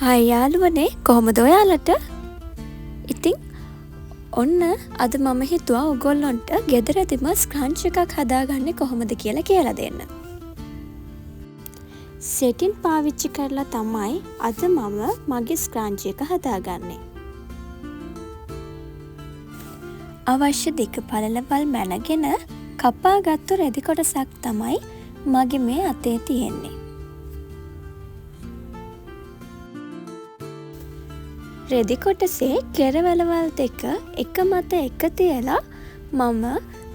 Hi යාළුවනේ කොහොමද ඔයාලට? ඉතින් ඔන්න අද මම හිතුවා ඔයගොල්ලන්ට ගෙදරදිම ස්ක්‍රන්ච් එකක් හදාගන්නේ කොහොමද කියලා දෙන්න. සෙටින් පාවිච්චි කරලා තමයි අද මම මගේ ස්ක්‍රන්ච් එක හදාගන්නේ. අවශ්‍ය දිග පළලවල් මැනගෙන කපාගත්තු රෙදි කොටසක් තමයි මගේ මේ අතේ තියෙන්නේ. රෙදි කොටසේ කෙරවලවල් දෙක එක මත එක තියලා මම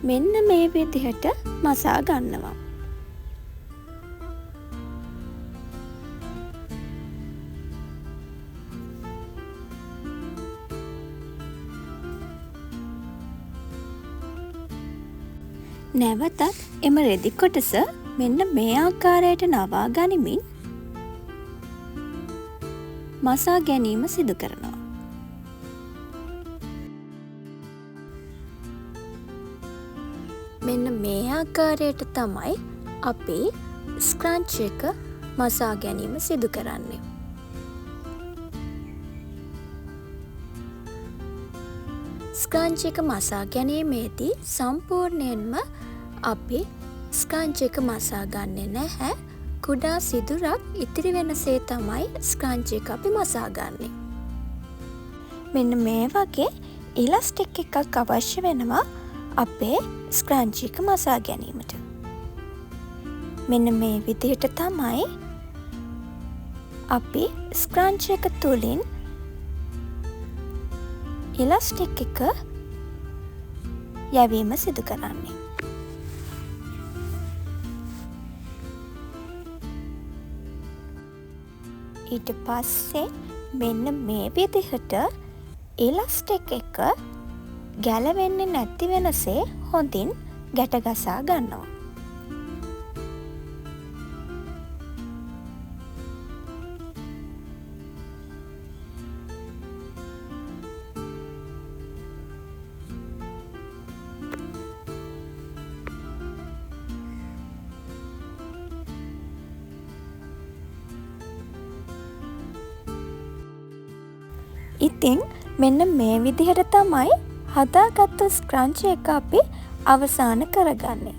මෙන්න මේ විදිහට මසා ගන්නවා. නැවතත් එම රෙදි කොටස මෙන්න මේ ආකාරයට නවා ගනිමින් මසා ගැනීම සිදු කරනවා. මෙන්න මේ ආකාරයට තමයි අපි ස්ක්‍රන්ච් එක මසා ගැනීම සිදු කරන්නේ. ස්ක්‍රන්ච් එක මසා ගැනීමේදී සම්පූර්ණයෙන්ම අපි ස්ක්‍රන්ච් එක මසා ගන්නේ නැහැ. කුඩා සිදුරක් ඉතිරි වෙනසේ තමයි ස්ක්‍රන්ච් එක අපි මසා ගන්නේ. මෙන්න මේ වගේ ඉලාස්ටික් එකක් අවශ්‍ය වෙනවා අපේ ස්ක්‍රන්ච් එක මසා ගැනීමට. මෙන්න මේ විදිහට තමයි අපි ස්ක්‍රන්ච් එක තුලින් ඉලාස්ටික් එක යැවීම සිදු කරන්නේ. ඊට පස්සේ මෙන්න මේ විදිහට ඉලාස්ටික් එක ගැලවෙන්නේ නැති වෙනසේ හොඳින් ගැට ගසා ගන්නවා. ඉතින් මෙන්න මේ විදිහට තමයි හදාගත්තු ස්ක්‍රන්ච් එක අපි අවසාන කරගන්නේ.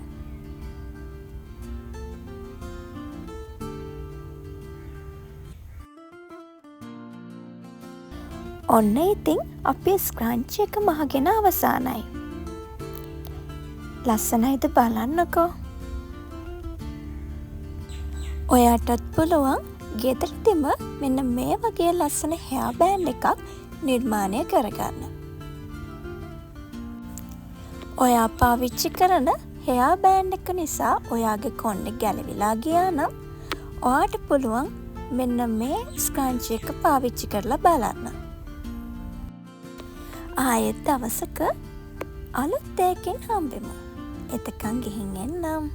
ඔන්න ඉතින් අපේ ස්ක්‍රන්ච් එක මහගෙන අවසానයි. ලස්සනයිද බලන්නකෝ. ඔයාටත් පුළුවන් ගෙදරදිම මෙන්න මේ වගේ ලස්සන හෙයා බෑන්ඩ් එකක් නිර්මාණය කරගන්න. ඔයා පාවිච්චි කරන හෙයා බෑන්ඩ් එක නිසා ඔයාගේ කොණ්ඩේ ගැලවිලා ගියා නම් ඔයාට පුළුවන් මෙන්න මේ ස්ක්‍රන්ච් එක පාවිච්චි කරලා බලන්න. ආයෙත් දවසක අලුත් දෙයකින් හම්බෙමු. එතකන් ගිහින් එන්නම්.